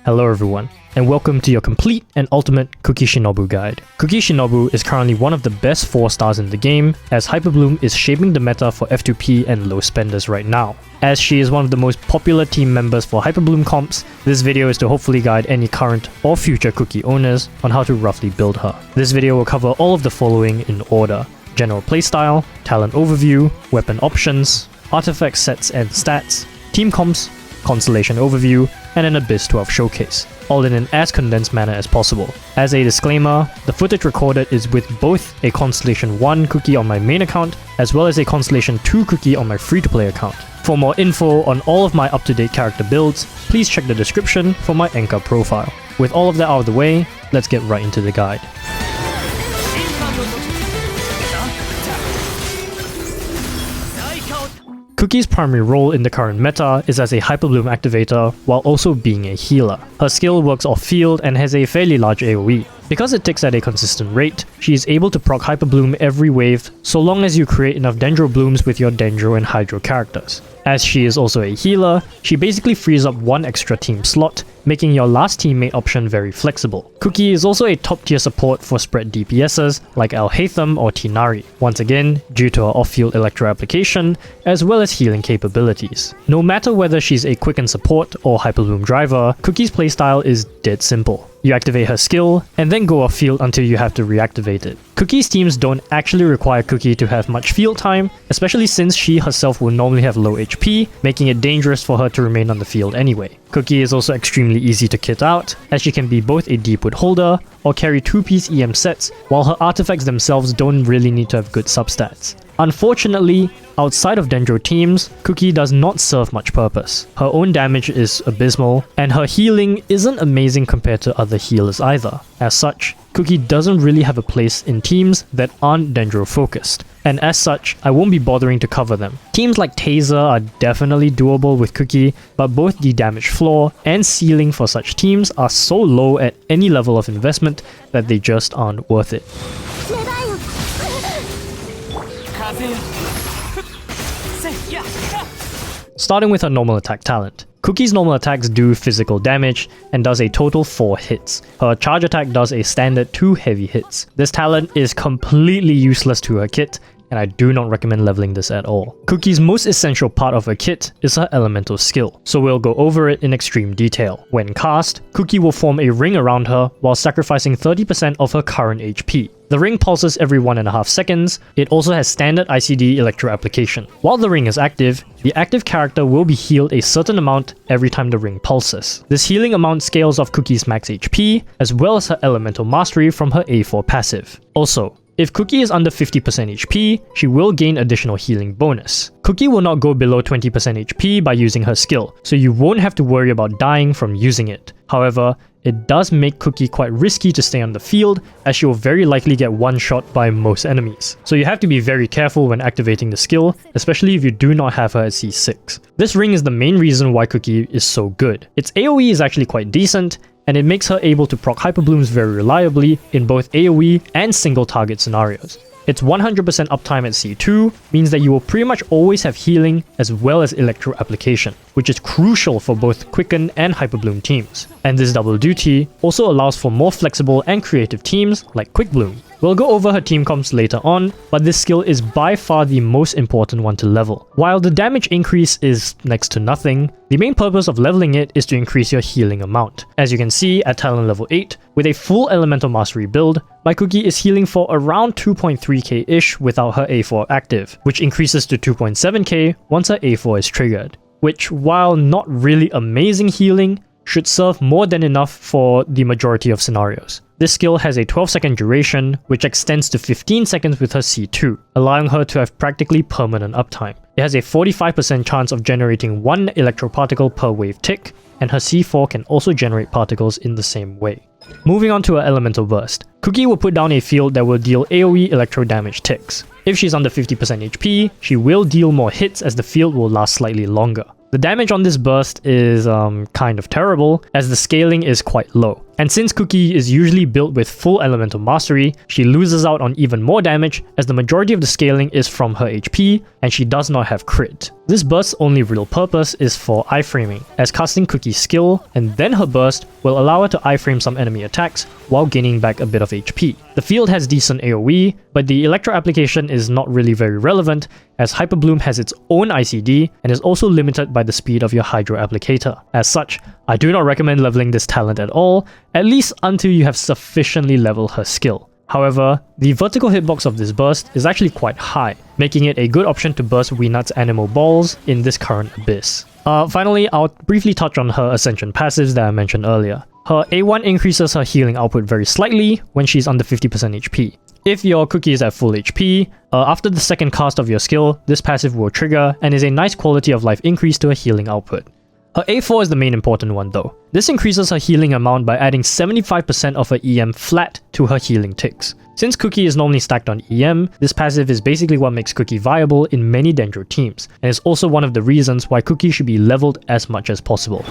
Hello everyone, and welcome to your complete and ultimate KUKI Shinobu guide. KUKI Shinobu is currently one of the best 4 stars in the game, as Hyperbloom is shaping the meta for F2P and low spenders right now. As she is one of the most popular team members for Hyperbloom comps, this video is to hopefully guide any current or future KUKI owners on how to roughly build her. This video will cover all of the following in order: general playstyle, talent overview, weapon options, artifact sets and stats, team comps, Constellation Overview, and an Abyss 12 showcase, all in an as condensed manner as possible. As a disclaimer, the footage recorded is with both a Constellation 1 KUKI on my main account, as well as a Constellation 2 KUKI on my free-to-play account. For more info on all of my up-to-date character builds, please check the description for my Anchor profile. With all of that out of the way, let's get right into the guide. KUKI's primary role in the current meta is as a Hyperbloom activator while also being a healer. Her skill works off-field and has a fairly large AoE. Because it ticks at a consistent rate, she is able to proc Hyperbloom every wave so long as you create enough Dendro Blooms with your Dendro and Hydro characters. As she is also a healer, she basically frees up one extra team slot, making your last teammate option very flexible. KUKI is also a top tier support for spread DPSs like Al-Haytham or Tinari, once again due to her off-field electro application, as well as healing capabilities. No matter whether she's a quicken support or Hyperbloom driver, KUKI's playstyle is dead simple. You activate her skill, and then go off field until you have to reactivate it. KUKI's teams don't actually require KUKI to have much field time, especially since she herself will normally have low HP, making it dangerous for her to remain on the field anyway. KUKI is also extremely easy to kit out, as she can be both a deepwood holder or carry 2-piece EM sets, while her artifacts themselves don't really need to have good substats. Unfortunately, outside of Dendro teams, KUKI does not serve much purpose. Her own damage is abysmal, and her healing isn't amazing compared to other healers either. As such, KUKI doesn't really have a place in teams that aren't Dendro focused, and as such, I won't be bothering to cover them. Teams like Taser are definitely doable with KUKI, but both the damage floor and ceiling for such teams are so low at any level of investment that they just aren't worth it. Starting with her normal attack talent. KUKI's normal attacks do physical damage and does a total 4 hits. Her charge attack does a standard 2 heavy hits. This talent is completely useless to her kit, and I do not recommend leveling this at all. KUKI's most essential part of her kit is her elemental skill, so we'll go over it in extreme detail. When cast, KUKI will form a ring around her while sacrificing 30% of her current HP. The ring pulses every 1.5 seconds. It also has standard ICD electro application. While the ring is active, the active character will be healed a certain amount every time the ring pulses. This healing amount scales off KUKI's max HP, as well as her elemental mastery from her A4 passive. Also, if KUKI is under 50% HP, she will gain additional healing bonus. KUKI will not go below 20% HP by using her skill, so you won't have to worry about dying from using it. However, it does make KUKI quite risky to stay on the field, as she will very likely get one-shot by most enemies. So you have to be very careful when activating the skill, especially if you do not have her at C6. This ring is the main reason why KUKI is so good. Its AoE is actually quite decent, and it makes her able to proc Hyperblooms very reliably in both AoE and single target scenarios. Its 100% uptime at C2 means that you will pretty much always have healing as well as electro application, which is crucial for both Quicken and Hyperbloom teams. And this double duty also allows for more flexible and creative teams like QUICKEN. We'll go over her team comps later on, but this skill is by far the most important one to level. While the damage increase is next to nothing, the main purpose of leveling it is to increase your healing amount. As you can see at talent level 8, with a full elemental mastery build, my KUKI is healing for around 2.3k-ish without her A4 active, which increases to 2.7k once her A4 is triggered. Which, while not really amazing healing, should serve more than enough for the majority of scenarios. This skill has a 12-second duration, which extends to 15 seconds with her C2, allowing her to have practically permanent uptime. It has a 45% chance of generating 1 electroparticle per wave tick, and her C4 can also generate particles in the same way. Moving on to her elemental burst. KUKI will put down a field that will deal AoE electro damage ticks. If she's under 50% HP, she will deal more hits as the field will last slightly longer. The damage on this burst is kind of terrible, as the scaling is quite low. And since KUKI is usually built with full elemental mastery, she loses out on even more damage as the majority of the scaling is from her HP, and she does not have crit. This burst's only real purpose is for iframing, as casting KUKI's skill and then her burst will allow her to iframe some enemy attacks while gaining back a bit of HP. The field has decent AoE, but the Electro application is not really very relevant as Hyperbloom has its own ICD and is also limited by the speed of your Hydro applicator. As such, I do not recommend leveling this talent at all, at least until you have sufficiently leveled her skill. However, the vertical hitbox of this burst is actually quite high, making it a good option to burst Weenut's animal balls in this current abyss. Finally, I'll briefly touch on her Ascension passives that I mentioned earlier. Her A1 increases her healing output very slightly when she's under 50% HP. If your KUKI is at full HP, after the second cast of your skill, this passive will trigger and is a nice quality of life increase to her healing output. Her A4 is the main important one though. This increases her healing amount by adding 75% of her EM flat to her healing ticks. Since KUKI is normally stacked on EM, this passive is basically what makes KUKI viable in many Dendro teams, and is also one of the reasons why KUKI should be leveled as much as possible.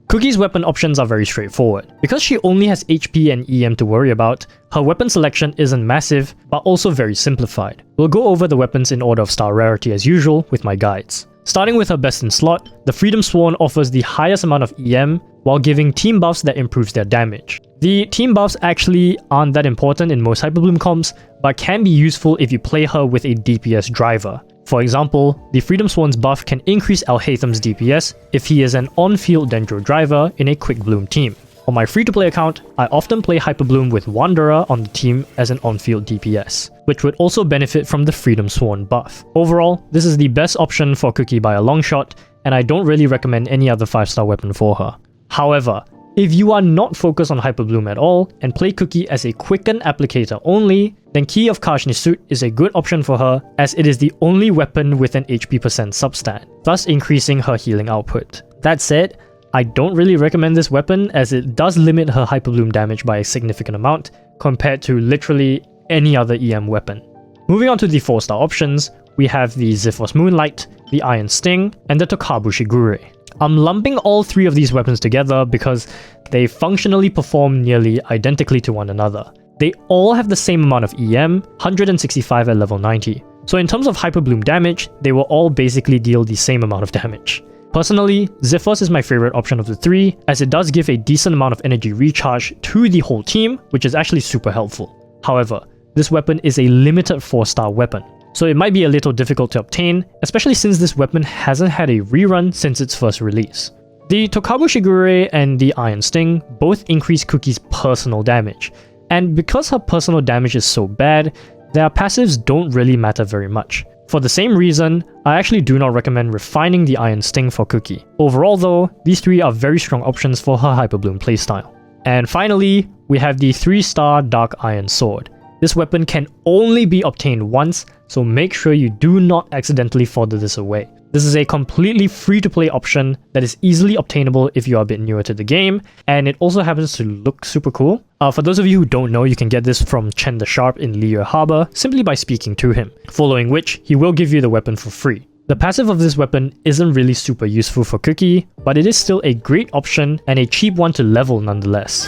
KUKI's weapon options are very straightforward. Because she only has HP and EM to worry about, her weapon selection isn't massive, but also very simplified. We'll go over the weapons in order of star rarity as usual with my guides. Starting with her best in slot, the Freedom Sworn offers the highest amount of EM while giving team buffs that improves their damage. The team buffs actually aren't that important in most Hyperbloom comps, but can be useful if you play her with a DPS driver. For example, the Freedom Sworn's buff can increase Alhatham's DPS if he is an on-field Dendro driver in a QUICKEN team. On my free-to-play account, I often play Hyperbloom with Wanderer on the team as an on-field DPS, which would also benefit from the Freedom Sworn buff. Overall, this is the best option for KUKI by a long shot, and I don't really recommend any other 5-star weapon for her. However, if you are not focused on Hyperbloom at all and play KUKI as a QUICKEN applicator only, then Key of Kashni's suit is a good option for her as it is the only weapon with an HP% substat, thus increasing her healing output. That said, I don't really recommend this weapon as it does limit her Hyperbloom damage by a significant amount compared to literally any other EM weapon. Moving on to the 4-star options, we have the Zephyros Moonlight, the Iron Sting, and the Tokabu Shigure. I'm lumping all three of these weapons together because they functionally perform nearly identically to one another. They all have the same amount of EM, 165 at level 90. So in terms of Hyperbloom damage, they will all basically deal the same amount of damage. Personally, Zephyros is my favorite option of the three, as it does give a decent amount of energy recharge to the whole team, which is actually super helpful. However, this weapon is a limited 4-star weapon, so it might be a little difficult to obtain, especially since this weapon hasn't had a rerun since its first release. The Tokabu Shigure and the Iron Sting both increase KUKI's personal damage, and because her personal damage is so bad, their passives don't really matter very much. For the same reason, I actually do not recommend refining the Iron Sting for KUKI. Overall though, these three are very strong options for her Hyperbloom playstyle. And finally, we have the 3-star Dark Iron Sword. This weapon can only be obtained once, so make sure you do not accidentally fodder this away. This is a completely free-to-play option that is easily obtainable if you are a bit newer to the game, and it also happens to look super cool. For those of you who don't know, you can get this from Chen the Sharp in Liyue Harbor simply by speaking to him, following which he will give you the weapon for free. The passive of this weapon isn't really super useful for KUKI, but it is still a great option and a cheap one to level nonetheless.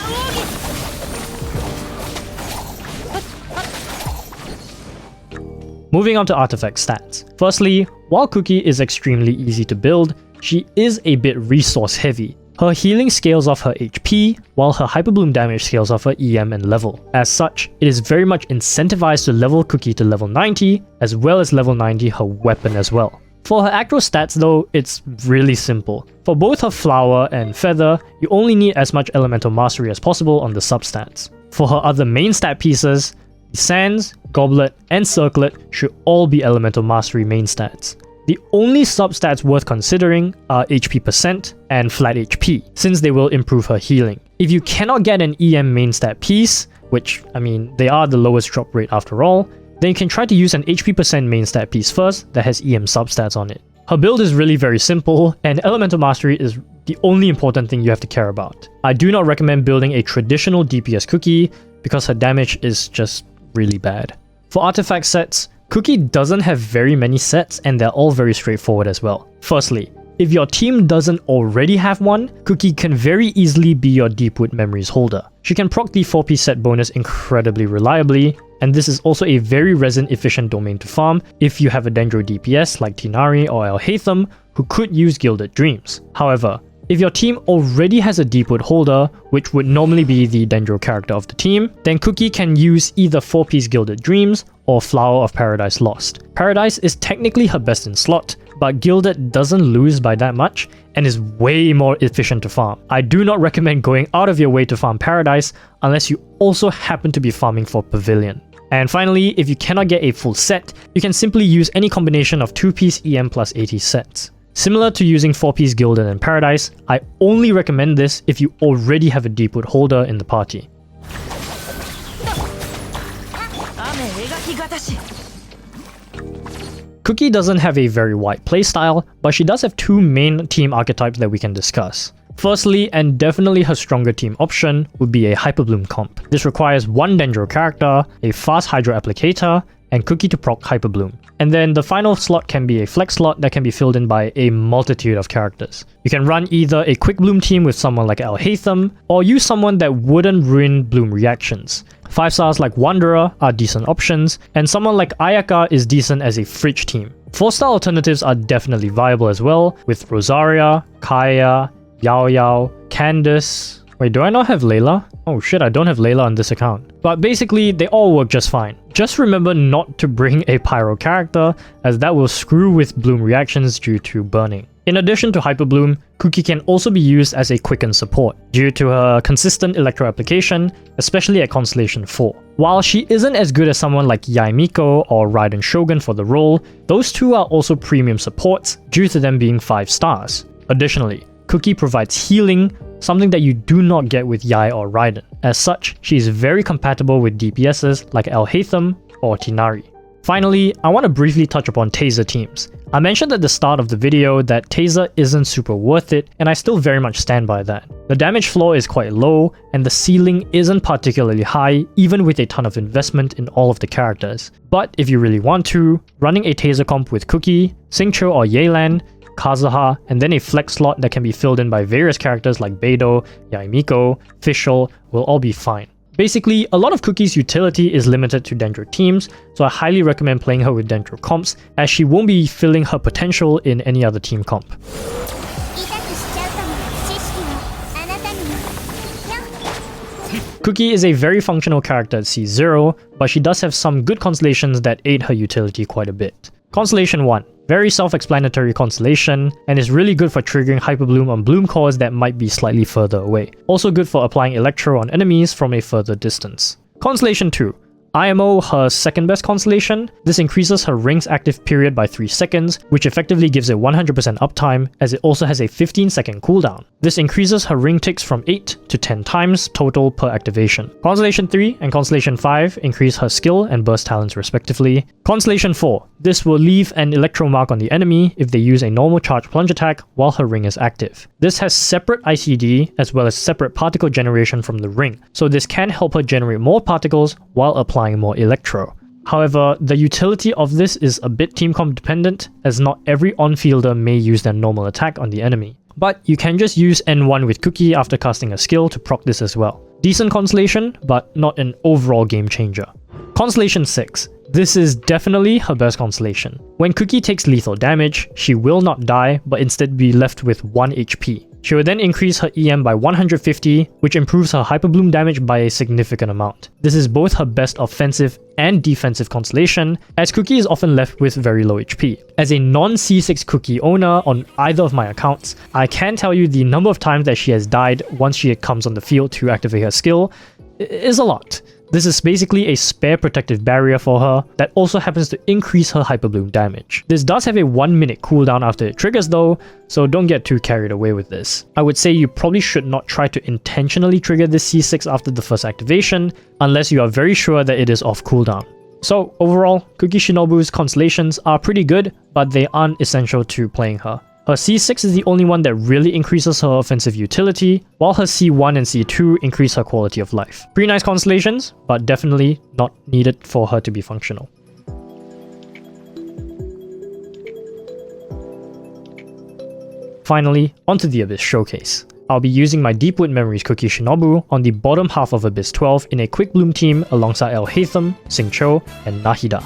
Moving on to artifact stats. Firstly, while KUKI is extremely easy to build, she is a bit resource heavy. Her healing scales off her HP, while her Hyperbloom damage scales off her EM and level. As such, it is very much incentivized to level KUKI to level 90, as well as level 90 her weapon as well. For her actual stats though, it's really simple. For both her Flower and Feather, you only need as much Elemental Mastery as possible on the substats. For her other main stat pieces, the Sands, Goblet, and Circlet should all be Elemental Mastery main stats. The only substats worth considering are HP% and flat HP, since they will improve her healing. If you cannot get an EM main stat piece, which, I mean, they are the lowest drop rate after all, then you can try to use an HP% main stat piece first that has EM substats on it. Her build is really very simple, and Elemental Mastery is the only important thing you have to care about. I do not recommend building a traditional DPS KUKI because her damage is just really bad. For artifact sets, KUKI doesn't have very many sets and they're all very straightforward as well. Firstly, if your team doesn't already have one, KUKI can very easily be your Deepwood Memories holder. She can proc the 4-piece set bonus incredibly reliably, and this is also a very resin efficient domain to farm if you have a Dendro DPS like Tighnari or Alhaitham who could use Gilded Dreams. However, if your team already has a Deepwood holder, which would normally be the Dendro character of the team, then KUKI can use either 4-piece Gilded Dreams or Flower of Paradise Lost. Paradise is technically her best in slot, but Gilded doesn't lose by that much and is way more efficient to farm. I do not recommend going out of your way to farm Paradise unless you also happen to be farming for Pavilion. And finally, if you cannot get a full set, you can simply use any combination of 2-piece EM plus 80 sets. Similar to using 4-piece Gilded and Paradise, I only recommend this if you already have a Deepwood holder in the party. KUKI doesn't have a very wide playstyle, but she does have two main team archetypes that we can discuss. Firstly, and definitely her stronger team option, would be a Hyperbloom comp. This requires one Dendro character, a fast Hydro Applicator, and KUKI to proc Hyperbloom. And then the final slot can be a flex slot that can be filled in by a multitude of characters. You can run either a quick bloom team with someone like Alhaitham, or use someone that wouldn't ruin bloom reactions. 5-stars like Wanderer are decent options, and someone like Ayaka is decent as a fridge team. 4-star alternatives are definitely viable as well, with Rosaria, Kaya, Yao Yao, Candice. Wait, do I not have Layla? Oh shit, I don't have Layla on this account. But basically, they all work just fine. Just remember not to bring a Pyro character, as that will screw with bloom reactions due to burning. In addition to Hyperbloom, KUKI can also be used as a quicken support, due to her consistent electro application, especially at Constellation 4. While she isn't as good as someone like Yaemiko or Raiden Shogun for the role, those two are also premium supports due to them being 5 stars. Additionally, KUKI provides healing, something that you do not get with Yae or Raiden. As such, she is very compatible with DPSs like Alhaitham or Tighnari. Finally, I want to briefly touch upon Taser teams. I mentioned at the start of the video that Taser isn't super worth it, and I still very much stand by that. The damage floor is quite low, and the ceiling isn't particularly high, even with a ton of investment in all of the characters. But if you really want to, running a Taser comp with KUKI, Xingqiu or Yelan, Kazuha, and then a flex slot that can be filled in by various characters like Beidou, Yaemiko, Fischl will all be fine. Basically, a lot of KUKI's utility is limited to Dendro teams, so I highly recommend playing her with Dendro comps, as she won't be filling her potential in any other team comp. KUKI is a very functional character at C0, but she does have some good constellations that aid her utility quite a bit. Constellation 1. Very self-explanatory constellation, and is really good for triggering Hyperbloom on bloom cores that might be slightly further away. Also good for applying Electro on enemies from a further distance. Constellation 2. IMO, her second best constellation. This increases her ring's active period by 3 seconds, which effectively gives it 100% uptime, as it also has a 15-second cooldown. This increases her ring ticks from 8 to 10 times total per activation. Constellation 3 and Constellation 5 increase her skill and burst talents respectively. Constellation 4. This will leave an electro mark on the enemy if they use a normal charge plunge attack while her ring is active. This has separate ICD as well as separate particle generation from the ring, so this can help her generate more particles while applying more electro. However, the utility of this is a bit team comp dependent, as not every on-fielder may use their normal attack on the enemy. But you can just use N1 with KUKI after casting a skill to proc this as well. Decent constellation, but not an overall game changer. Constellation 6. This is definitely her best constellation. When KUKI takes lethal damage, she will not die, but instead be left with 1 HP. She will then increase her EM by 150, which improves her Hyperbloom damage by a significant amount. This is both her best offensive and defensive constellation, as KUKI is often left with very low HP. As a non-C6 KUKI owner on either of my accounts, I can tell you the number of times that she has died once she comes on the field to activate her skill is a lot. This is basically a spare protective barrier for her that also happens to increase her Hyperbloom damage. This does have a 1-minute cooldown after it triggers though, so don't get too carried away with this. I would say you probably should not try to intentionally trigger this C6 after the first activation, unless you are very sure that it is off cooldown. So overall, KUKI Shinobu's constellations are pretty good, but they aren't essential to playing her. Her C6 is the only one that really increases her offensive utility, while her C1 and C2 increase her quality of life. Pretty nice constellations, but definitely not needed for her to be functional. Finally, onto the Abyss Showcase. I'll be using my Deepwood Memories KUKI Shinobu on the bottom half of Abyss 12 in a QUICKEN team alongside El Hatham, Sing Cho, and Nahida.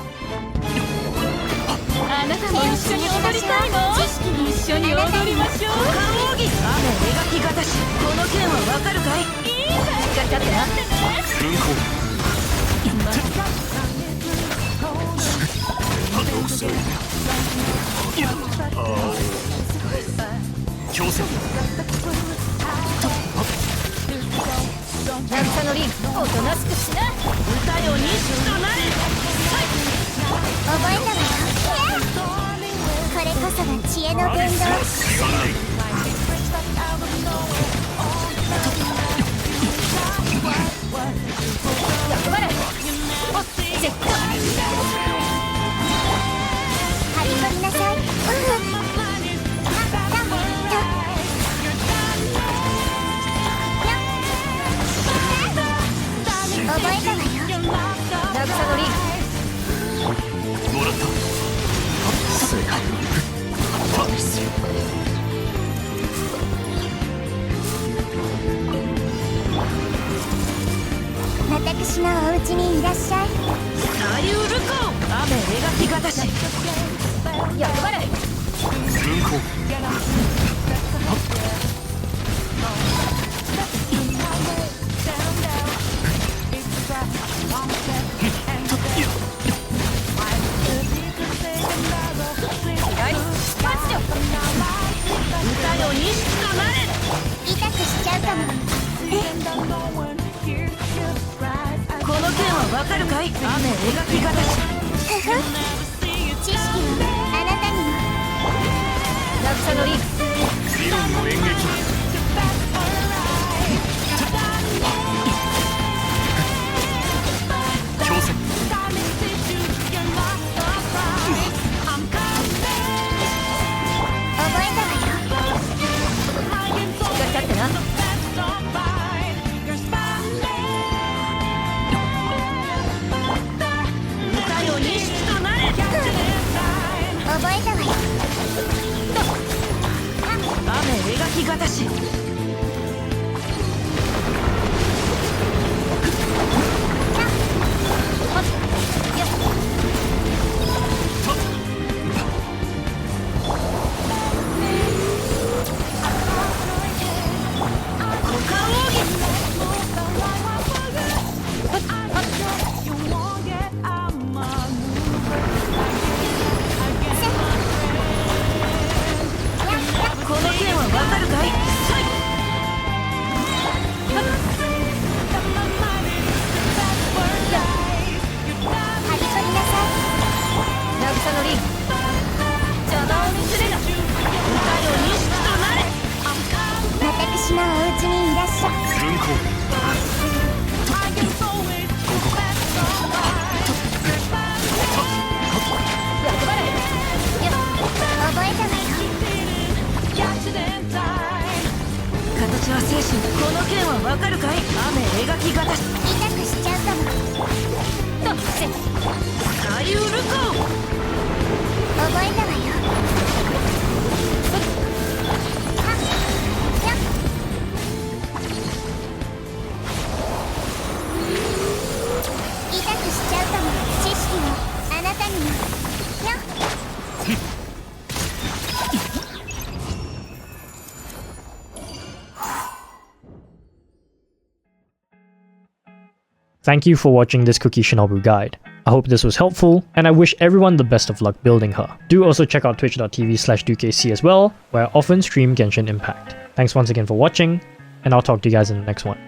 Thank you for watching this KUKI Shinobu guide. I hope this was helpful, and I wish everyone the best of luck building her. Do also check out twitch.tv/DukC as well, where I often stream Genshin Impact. Thanks once again for watching, and I'll talk to you guys in the next one.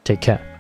Take care.